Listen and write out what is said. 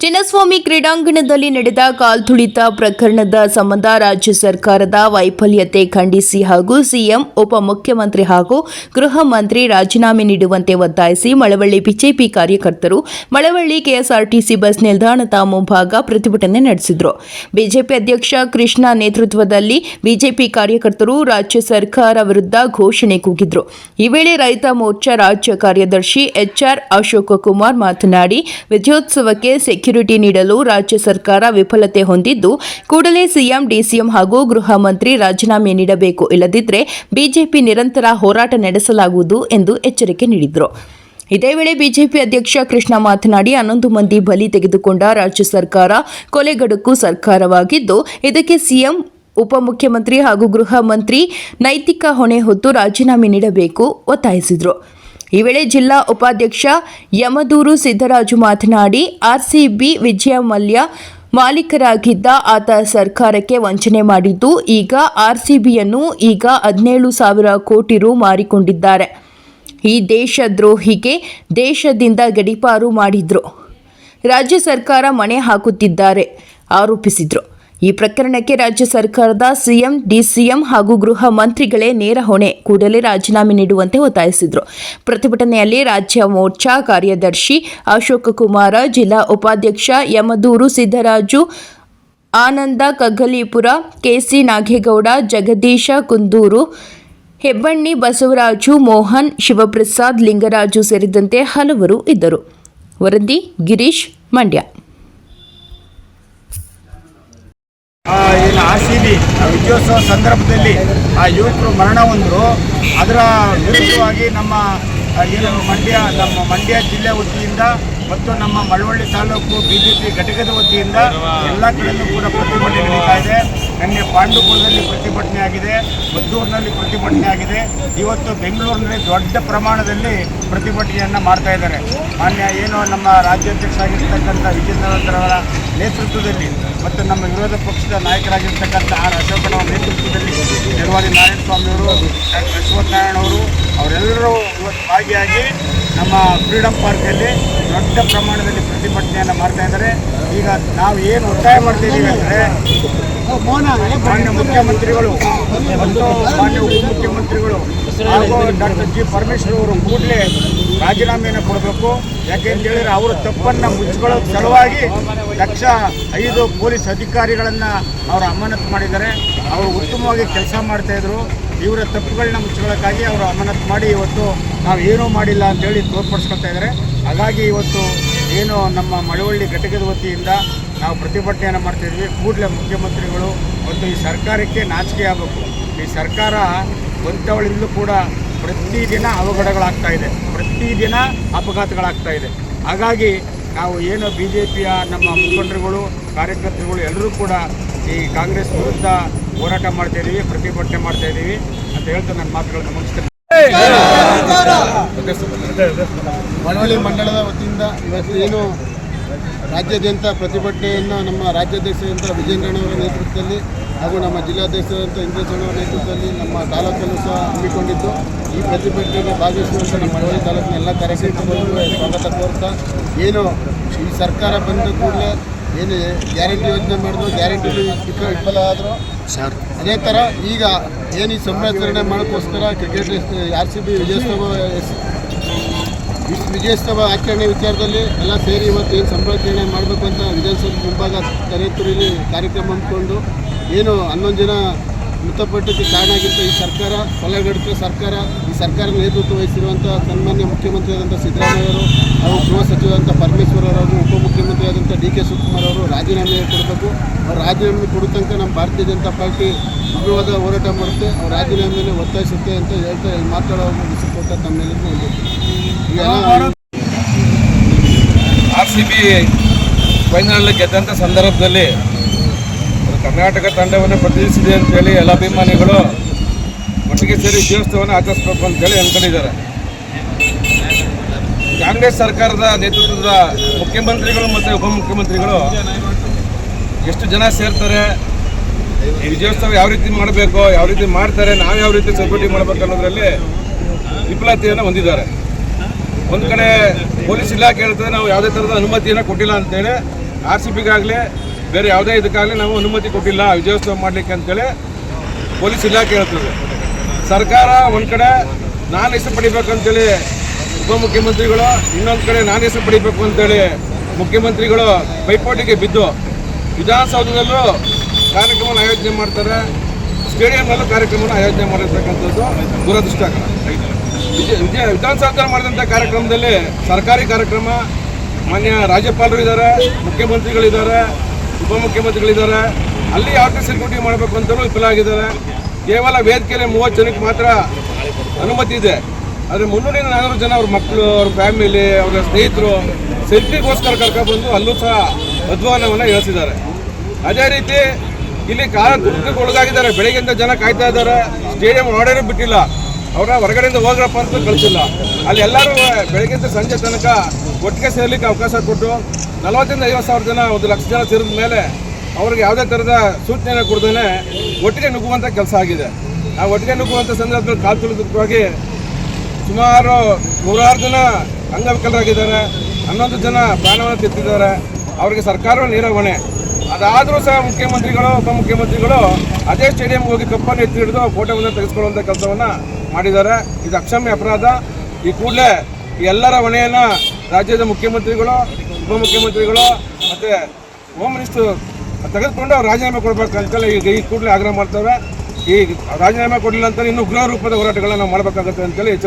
ಚಿನ್ನಸ್ವಾಮಿ ಕ್ರೀಡಾಂಗಣದಲ್ಲಿ ನಡೆದ ಕಾಲ್ತುಳಿತ ಪ್ರಕರಣದ ಸಂಬಂಧ ರಾಜ್ಯ ಸರ್ಕಾರದ ವೈಫಲ್ಯತೆ ಖಂಡಿಸಿ ಹಾಗೂ ಸಿಎಂ ಉಪಮುಖ್ಯಮಂತ್ರಿ ಹಾಗೂ ಗೃಹ ಮಂತ್ರಿ ರಾಜೀನಾಮೆ ನೀಡುವಂತೆ ಒತ್ತಾಯಿಸಿ ಮಳವಳ್ಳಿ ಬಿಜೆಪಿ ಕಾರ್ಯಕರ್ತರು ಮಳವಳ್ಳಿ ಕೆಎಸ್ಆರ್ಟಿಸಿ ಬಸ್ ನಿಲ್ದಾಣದ ಮುಂಭಾಗ ಪ್ರತಿಭಟನೆ ನಡೆಸಿದರು. ಬಿಜೆಪಿ ಅಧ್ಯಕ್ಷ ಕೃಷ್ಣ ನೇತೃತ್ವದಲ್ಲಿ ಬಿಜೆಪಿ ಕಾರ್ಯಕರ್ತರು ರಾಜ್ಯ ಸರ್ಕಾರ ವಿರುದ್ಧ ಘೋಷಣೆ ಕೂಗಿದ್ರು. ಈ ವೇಳೆ ರೈತ ಮೋರ್ಚಾ ರಾಜ್ಯ ಕಾರ್ಯದರ್ಶಿ ಎಚ್ಆರ್ ಅಶೋಕಕುಮಾರ್ ಮಾತನಾಡಿ, ವಿಜಯೋತ್ಸವಕ್ಕೆ ಸೆಕ್ಯೂರಿಟಿ ನೀಡಲು ರಾಜ್ಯ ಸರ್ಕಾರ ವಿಫಲತೆ ಹೊಂದಿದ್ದು, ಕೂಡಲೇ ಸಿಎಂ, ಡಿಸಿಎಂ ಹಾಗೂ ಗೃಹ ಮಂತ್ರಿ ರಾಜೀನಾಮೆ ನೀಡಬೇಕು, ಇಲ್ಲದಿದ್ದರೆ ಬಿಜೆಪಿ ನಿರಂತರ ಹೋರಾಟ ನಡೆಸಲಾಗುವುದು ಎಂದು ಎಚ್ಚರಿಕೆ ನೀಡಿದರು. ಇದೇ ವೇಳೆ ಬಿಜೆಪಿ ಅಧ್ಯಕ್ಷ ಕೃಷ್ಣ ಮಾತನಾಡಿ, 11 ಮಂದಿ ಬಲಿ ತೆಗೆದುಕೊಂಡ ರಾಜ್ಯ ಸರ್ಕಾರ ಕೊಲೆಗಡುಕು ಸರ್ಕಾರವಾಗಿದ್ದು, ಇದಕ್ಕೆ ಸಿಎಂ, ಉಪಮುಖ್ಯಮಂತ್ರಿ ಹಾಗೂ ಗೃಹ ಮಂತ್ರಿ ನೈತಿಕ ಹೊಣೆ ಹೊತ್ತು ರಾಜೀನಾಮೆ ನೀಡಬೇಕು ಒತ್ತಾಯಿಸಿದರು. ಈ ವೇಳೆ ಜಿಲ್ಲಾ ಉಪಾಧ್ಯಕ್ಷ ಯಮದೂರು ಸಿದ್ದರಾಜು ಮಾತನಾಡಿ, ಆರ್ಸಿಬಿ ವಿಜಯ ಮಲ್ಯ ಮಾಲೀಕರಾಗಿದ್ದ ಆತ ಸರ್ಕಾರಕ್ಕೆ ವಂಚನೆ ಮಾಡಿದ್ದು, ಈಗ ಆರ್ಸಿಬಿಯನ್ನು ಈಗ 17,000 ಕೋಟಿ ರು ಮಾರಿಕೊಂಡಿದ್ದಾರೆ. ಈ ದೇಶದ್ರೋಹಿಗೆ ದೇಶದಿಂದ ಗಡೀಪಾರು ಮಾಡಿದ್ರು, ರಾಜ್ಯ ಸರ್ಕಾರ ಮಣೆ ಹಾಕುತ್ತಿದ್ದಾರೆ ಆರೋಪಿಸಿದರು. ಈ ಪ್ರಕರಣಕ್ಕೆ ರಾಜ್ಯ ಸರ್ಕಾರದ ಸಿಎಂ, ಡಿಸಿಎಂ ಹಾಗೂ ಗೃಹ ಮಂತ್ರಿಗಳೇ ನೇರ ಹೊಣೆ, ಕೂಡಲೇ ರಾಜೀನಾಮೆ ನೀಡುವಂತೆ ಒತ್ತಾಯಿಸಿದರು. ಪ್ರತಿಭಟನೆಯಲ್ಲಿ ರಾಜ್ಯ ಮೋರ್ಚಾ ಕಾರ್ಯದರ್ಶಿ ಅಶೋಕಕುಮಾರ, ಜಿಲ್ಲಾ ಉಪಾಧ್ಯಕ್ಷ ಯಮದೂರು ಸಿದ್ದರಾಜು, ಆನಂದ ಕಗ್ಗಲೀಪುರ, ಕೆಸಿ ನಾಗೇಗೌಡ, ಜಗದೀಶ ಕುಂದೂರು, ಹೆಬ್ಬಣ್ಣಿ ಬಸವರಾಜು, ಮೋಹನ್, ಶಿವಪ್ರಸಾದ್, ಲಿಂಗರಾಜು ಸೇರಿದಂತೆ ಹಲವರು ಇದ್ದರು. ವರದಿ ಗಿರೀಶ್, ಮಂಡ್ಯ. ಏನು ಆರ್ಸಿಬಿ ವಿಜಯೋತ್ಸವ ಸಂದರ್ಭದಲ್ಲಿ ಆ ಯುವಕರು ಮರಣ ಹೊಂದರು. ಅದರ ವಿರುದ್ಧವಾಗಿ ನಮ್ಮ ಮಂಡ್ಯ ಜಿಲ್ಲೆ ವತಿಯಿಂದ ಮತ್ತು ನಮ್ಮ ಮಳವಳ್ಳಿ ತಾಲೂಕು ಬಿಜೆಪಿ ಘಟಕದ ವತಿಯಿಂದ ಎಲ್ಲ ಕಡೆಯಲ್ಲೂ ಕೂಡ ಪ್ರತಿಭಟನೆ ನಡೀತಾ ಇದೆ. ನಿನ್ನೆ ಪಾಂಡುಪುರದಲ್ಲಿ ಪ್ರತಿಭಟನೆ ಆಗಿದೆ, ಮದ್ದೂರಿನಲ್ಲಿ ಪ್ರತಿಭಟನೆ ಆಗಿದೆ. ಇವತ್ತು ಬೆಂಗಳೂರಿನಲ್ಲಿ ದೊಡ್ಡ ಪ್ರಮಾಣದಲ್ಲಿ ಪ್ರತಿಭಟನೆಯನ್ನು ಮಾಡ್ತಾ ಇದ್ದಾರೆ. ಏನು ನಮ್ಮ ರಾಜ್ಯಾಧ್ಯಕ್ಷ ಆಗಿರ್ತಕ್ಕಂಥ ವಿಜೇಂದ್ರವರ ನೇತೃತ್ವದಲ್ಲಿ ಮತ್ತು ನಮ್ಮ ವಿರೋಧ ಪಕ್ಷದ ನಾಯಕರಾಗಿರ್ತಕ್ಕಂಥ ಆರ್ ಅಶೋಕನವರ ನೇತೃತ್ವದಲ್ಲಿ ನಿರ್ವಾದಿ ನಾರಾಯಣಸ್ವಾಮಿ ಅವರು, ಡಾಕ್ಟರ್ ಅಶ್ವತ್ಥನಾರಾಯಣ ಅವರು ಅವರೆಲ್ಲರೂ ಇವತ್ತು ಭಾಗಿಯಾಗಿ ನಮ್ಮ ಫ್ರೀಡಂ ಪಾರ್ಕಲ್ಲಿ ದೊಡ್ಡ ಪ್ರಮಾಣದಲ್ಲಿ ಪ್ರತಿಭಟನೆಯನ್ನು ಮಾಡ್ತಾ ಇದ್ದಾರೆ. ಈಗ ನಾವು ಏನು ಒತ್ತಾಯ ಮಾಡ್ತಿದ್ದೀವಿ ಅಂದರೆ, ಮಾನ್ಯ ಮುಖ್ಯಮಂತ್ರಿಗಳು ಮತ್ತು ಮಾನ್ಯ ಉಪಮುಖ್ಯಮಂತ್ರಿಗಳು ಹಾಗೂ ಡಾಕ್ಟರ್ ಜಿ ಪರಮೇಶ್ವರ್ ಅವರು ಕೂಡಲೇ ರಾಜೀನಾಮೆಯನ್ನು ಕೊಡಬೇಕು. ಯಾಕೆಂತೇಳಿದರೆ ಅವರ ತಪ್ಪನ್ನು ಮುಚ್ಚಿಕೊಳ್ಳೋ ಸಲುವಾಗಿ 5 ಪೊಲೀಸ್ ಅಧಿಕಾರಿಗಳನ್ನು ಅವರು ಅಮಾನತು ಮಾಡಿದ್ದಾರೆ. ಅವರು ಉತ್ತಮವಾಗಿ ಕೆಲಸ ಮಾಡ್ತಾಯಿದ್ರು. ಇವರ ತಪ್ಪುಗಳನ್ನ ಮುಚ್ಚಿಕೊಳ್ಳೋಕ್ಕಾಗಿ ಅವರು ಅಮಾನತು ಮಾಡಿ ಇವತ್ತು ನಾವು ಏನೂ ಮಾಡಿಲ್ಲ ಅಂತೇಳಿ ತೋರ್ಪಡಿಸ್ಕೊಳ್ತಾ ಇದ್ದಾರೆ. ಹಾಗಾಗಿ ಇವತ್ತು ಏನು ನಮ್ಮ ಮಳವಳ್ಳಿ ಘಟಕದ ವತಿಯಿಂದ ನಾವು ಪ್ರತಿಭಟನೆಯನ್ನು ಮಾಡ್ತಾಯಿದ್ವಿ. ಕೂಡಲೇ ಮುಖ್ಯಮಂತ್ರಿಗಳು ಮತ್ತು ಈ ಸರ್ಕಾರಕ್ಕೆ ನಾಚಿಕೆ ಆಗಬೇಕು. ಈ ಸರ್ಕಾರ ಸ್ವಂತವಳಿಂದಲೂ ಕೂಡ ಪ್ರತಿದಿನ ಅವಘಡಗಳಾಗ್ತಾ ಇದೆ, ಪ್ರತಿದಿನ ಅಪಘಾತಗಳಾಗ್ತಾ ಇದೆ. ಹಾಗಾಗಿ ನಾವು ಏನು BJPಯ ನಮ್ಮ ಮುಖಂಡರುಗಳು, ಕಾರ್ಯಕರ್ತರುಗಳು ಎಲ್ಲರೂ ಕೂಡ ಈ ಕಾಂಗ್ರೆಸ್ ವಿರುದ್ಧ ಹೋರಾಟ ಮಾಡ್ತಾಯಿದ್ದೀವಿ, ಪ್ರತಿಭಟನೆ ಮಾಡ್ತಾಯಿದ್ದೀವಿ ಅಂತ ಹೇಳ್ತಾ ನನ್ನ ಮಾತುಗಳನ್ನು ಮುಗಿಸ್ತೇನೆ. ಮಳವಳ್ಳಿ ಮಂಡಳದ ವತಿಯಿಂದ ಇವತ್ತು ಏನು ರಾಜ್ಯಾದ್ಯಂತ ಪ್ರತಿಭಟನೆಯನ್ನು ನಮ್ಮ ರಾಜ್ಯಾಧ್ಯಕ್ಷರಾದಂಥ ವಿಜೇಂದ್ರಣ್ಣವರ ನೇತೃತ್ವದಲ್ಲಿ ಹಾಗೂ ನಮ್ಮ ಜಿಲ್ಲಾಧ್ಯಕ್ಷರಾದಂಥ ಇಂದ್ರಸಣ್ಣವರ ನೇತೃತ್ವದಲ್ಲಿ ನಮ್ಮ ತಾಲೂಕಲ್ಲೂ ಸಹ ಹಮ್ಮಿಕೊಂಡಿದ್ದು, ಈ ಪ್ರತಿಭಟನೆಗೆ ಭಾಗವಹಿಸುವಂಥ ನಮ್ಮ ಮಳವಳ್ಳಿ ತಾಲೂಕಿನ ಎಲ್ಲ ಕಾರ್ಯಕರ್ತರಿಗೆ ಸ್ವಾಗತ ಕೋರ್ತಾ, ಏನು ಈ ಸರ್ಕಾರ ಬಂದ ಕೂಡಲೇ ಏನು ಗ್ಯಾರಂಟಿ ಯೋಜನೆ ಮಾಡಿದ್ರು, ಗ್ಯಾರಂಟಿ ವಿಫಲ ಆದರು. ಅದೇ ಥರ ಈಗ ಏನು ಈ ಸಂಭ್ರಮಾಚರಣೆ ಮಾಡೋಕ್ಕೋಸ್ಕರ ಕ್ರಿಕೆಟ್ RCB ವಿಜಯೋತ್ಸವ ಆಚರಣೆ ವಿಚಾರದಲ್ಲಿ ಎಲ್ಲ ಸೇರಿ ಇವತ್ತು ಏನು ಸಂಭ್ರಮಾಚರಣೆ ಮಾಡಬೇಕು ಅಂತ ವಿಧಾನಸೌಧ ಮುಂಭಾಗ ತರೇತುರಿಲಿ ಕಾರ್ಯಕ್ರಮ ಹಮ್ಮಿಕೊಂಡು, ಏನು 11 ಜನ ಮೃತಪಟ್ಟಕ್ಕೆ ಕಾರಣ ಆಗಿತ್ತು ಈ ಸರ್ಕಾರ, ಕೊಲೆಗಡುಕ ಸರ್ಕಾರ. ಈ ಸರ್ಕಾರ ನೇತೃತ್ವ ವಹಿಸಿರುವಂಥ ಸನ್ಮಾನ್ಯ ಮುಖ್ಯಮಂತ್ರಿಯಾದಂಥ ಸಿದ್ದರಾಮಯ್ಯವರು ಹಾಗೂ ಗೃಹ ಸಚಿವರಾದಂಥ ಪರಮೇಶ್ವರ್ ಅವರು, ಉಪಮುಖ್ಯಮಂತ್ರಿಯಾದಂಥ DK ಶಿವಕುಮಾರ್ ಅವರು ರಾಜೀನಾಮೆ ಕೊಡಬೇಕು. ಅವ್ರು ರಾಜೀನಾಮೆ ಕೊಡೋ ತನಕ ನಮ್ಮ ಭಾರತೀಯ ಜನತಾ ಪಾರ್ಟಿ ಉಗ್ರವಾದ ಹೋರಾಟ ಮಾಡುತ್ತೆ, ಅವ್ರು ರಾಜೀನಾಮೆಯನ್ನು ಒತ್ತಾಯಿಸುತ್ತೆ ಅಂತ ಹೇಳ್ತಾ ಮಾತಾಡೋ ಮುಗಿಸಿಕೊಟ್ಟ ತಮ್ಮೆಲ್ಲರಿಗೂ ಒಂದು RCB ಫೈನಲ್ ಗೆದ್ದಂಥ ಸಂದರ್ಭದಲ್ಲಿ ಕರ್ನಾಟಕ ತಂಡವನ್ನು ಪ್ರತಿನಿಧಿಸಿದೆ ಅಂತೇಳಿ ಎಲ್ಲ ಅಭಿಮಾನಿಗಳು ಒಟ್ಟಿಗೆ ಸೇರಿ ವಿಜಯೋತ್ಸವವನ್ನು ಆಚರಿಸಬೇಕು ಅಂತೇಳಿ ಅಂದ್ಕೊಂಡಿದ್ದಾರೆ. ಕಾಂಗ್ರೆಸ್ ಸರ್ಕಾರದ ನೇತೃತ್ವದ ಮುಖ್ಯಮಂತ್ರಿಗಳು ಮತ್ತು ಉಪಮುಖ್ಯಮಂತ್ರಿಗಳು ಎಷ್ಟು ಜನ ಸೇರ್ತಾರೆ, ಈ ವಿಜಯೋತ್ಸವ ಯಾವ ರೀತಿ ಮಾಡಬೇಕು, ಯಾವ ರೀತಿ ಮಾಡ್ತಾರೆ, ನಾವು ಯಾವ ರೀತಿ ಸೆಕ್ಯೂರಿಟಿ ಮಾಡಬೇಕು ಅನ್ನೋದರಲ್ಲಿ ವಿಫಲತೆಯನ್ನು ಹೊಂದಿದ್ದಾರೆ. ಒಂದು ಕಡೆ ಪೊಲೀಸ್ ಇಲಾಖೆ ಹೇಳ್ತದೆ ನಾವು ಯಾವುದೇ ಥರದ ಅನುಮತಿಯನ್ನು ಕೊಟ್ಟಿಲ್ಲ ಅಂತೇಳಿ RCBಗಾಗಲಿ ಬೇರೆ ಯಾವುದೇ ಇದಕ್ಕಾಗಲಿ ನಾವು ಅನುಮತಿ ಕೊಟ್ಟಿಲ್ಲ ವಿಜಯೋತ್ಸವ ಮಾಡಲಿಕ್ಕೆ ಅಂತೇಳಿ ಪೊಲೀಸ್ ಇಲಾಖೆ ಹೇಳ್ತದೆ. ಸರ್ಕಾರ ಒಂದು ಕಡೆ ನಾನು ಹೆಸರು ಪಡಿಬೇಕಂತೇಳಿ ಉಪಮುಖ್ಯಮಂತ್ರಿಗಳು, ಇನ್ನೊಂದು ಕಡೆ ನಾನು ಹೆಸರು ಪಡಿಬೇಕು ಅಂತೇಳಿ ಮುಖ್ಯಮಂತ್ರಿಗಳು ಪೈಪೋಟಿಗೆ ಬಿದ್ದು ವಿಧಾನಸೌಧದಲ್ಲೂ ಕಾರ್ಯಕ್ರಮವನ್ನು ಆಯೋಜನೆ ಮಾಡ್ತಾರೆ, ಸ್ಟೇಡಿಯಂನಲ್ಲೂ ಕಾರ್ಯಕ್ರಮವನ್ನು ಆಯೋಜನೆ ಮಾಡಿರ್ತಕ್ಕಂಥದ್ದು ದುರದೃಷ್ಟಕರ. ವಿಧಾನಸೌಧದಲ್ಲಿ ಮಾಡಿದಂಥ ಕಾರ್ಯಕ್ರಮದಲ್ಲಿ ಸರ್ಕಾರಿ ಕಾರ್ಯಕ್ರಮ, ಮಾನ್ಯ ರಾಜ್ಯಪಾಲರು ಇದ್ದಾರೆ, ಮುಖ್ಯಮಂತ್ರಿಗಳಿದ್ದಾರೆ, ಉಪಮುಖ್ಯಮಂತ್ರಿಗಳಿದ್ದಾರೆ, ಅಲ್ಲಿ ಯಾವ ರೀತಿ ಸೆಕ್ಯೂರಿಟಿ ಮಾಡಬೇಕು ಅಂತಲೂ ವಿಫಲ ಆಗಿದ್ದಾರೆ. ಕೇವಲ ವೇದಿಕೆಯಲ್ಲಿ 30 ಜನಕ್ಕೆ ಮಾತ್ರ ಅನುಮತಿ ಇದೆ. ಆದರೆ 300-400 ಜನ ಅವ್ರ ಮಕ್ಕಳು, ಅವ್ರ ಫ್ಯಾಮಿಲಿ, ಅವರ ಸ್ನೇಹಿತರು ಸೆಲ್ಫಿಗೋಸ್ಕರ ಕರ್ಕೊಂಡ್ಬಂದು ಅಲ್ಲೂ ಸಹ ಅಧ್ವಾನವನ್ನು ಇಳಿಸಿದ್ದಾರೆ. ಅದೇ ರೀತಿ ಇಲ್ಲಿ ತುರ್ತಿಗೆ ಒಳಗಾಗಿದ್ದಾರೆ. ಬೆಳಗ್ಗೆಯಿಂದ ಜನ ಕಾಯ್ತಾ ಇದ್ದಾರೆ, ಸ್ಟೇಡಿಯಂ ಒಳಗಡೆ ಬಿಟ್ಟಿಲ್ಲ, ಅವರ ಹೊರಗಡೆಯಿಂದ ಹೋಗ್ರಪ್ಪ ಅಂತ ಕಳಿಸಿಲ್ಲ. ಅಲ್ಲಿ ಎಲ್ಲರೂ ಬೆಳಗ್ಗೆಯಿಂದ ಸಂಜೆ ತನಕ ಒಟ್ಟಿಗೆ ಸೇರ್ಲಿಕ್ಕೆ ಅವಕಾಶ ಕೊಟ್ಟು 40,000-50,000 ಜನ, 1,00,000 ಜನ ಸೇರಿದ ಮೇಲೆ ಅವ್ರಿಗೆ ಯಾವುದೇ ಥರದ ಸೂಚನೆ ಕೊಡ್ದೇ ಒಟ್ಟಿಗೆ ನುಗ್ಗುವಂಥ ಕೆಲಸ ಆಗಿದೆ. ಆ ಒಟ್ಟಿಗೆ ನುಗ್ಗುವಂಥ ಸಂದರ್ಭದಲ್ಲಿ ಕಾಲ್ತುಳಿತವಾಗಿ ಸುಮಾರು 106 ಜನ ಅಂಗವಿಕಲರಾಗಿದ್ದಾರೆ, 11 ಜನ ಪ್ರಾಣವನ್ನು ತೆತ್ತಿದ್ದಾರೆ. ಅವರಿಗೆ ಸರ್ಕಾರವೇ ನೇರ ಹೊಣೆ. ಅದಾದರೂ ಸಹ ಮುಖ್ಯಮಂತ್ರಿಗಳು, ಉಪಮುಖ್ಯಮಂತ್ರಿಗಳು ಅದೇ ಸ್ಟೇಡಿಯಂಗೆ ಹೋಗಿ ಕಪ್ಪನ್ನು ಎತ್ತಿ ಹಿಡಿದು ಫೋಟೋವನ್ನು ತೆಗೆದುಕೊಳ್ಳುವಂಥ ಕೆಲಸವನ್ನು ಮಾಡಿದ್ದಾರೆ. ಇದು ಅಕ್ಷಮ್ಯ ಅಪರಾಧ. ಈ ಕೂಡಲೇ ಎಲ್ಲರ ಹೊಣೆಯನ್ನು ರಾಜ್ಯದ ಮುಖ್ಯಮಂತ್ರಿಗಳು, ಉಪಮುಖ್ಯಮಂತ್ರಿಗಳು ಮತ್ತು ಹೋಮ್ ಮಿನಿಸ್ಟರ್ ತೆಗೆದುಕೊಂಡು ಅವ್ರು ರಾಜೀನಾಮೆ ಕೊಡಬೇಕು ಅಂತೇಳಿ ಈ ಕೂಡಲೇ ಆಗ್ರಹ ಮಾಡ್ತೇವೆ. ಈ ರಾಜೀನಾಮೆ ಕೊಡಲಿಲ್ಲ ಅಂತ ಇನ್ನೂ ಉಗ್ರ ರೂಪದ ಹೋರಾಟಗಳನ್ನು ನಾವು ಮಾಡಬೇಕಾಗುತ್ತೆ ಅಂತೇಳಿ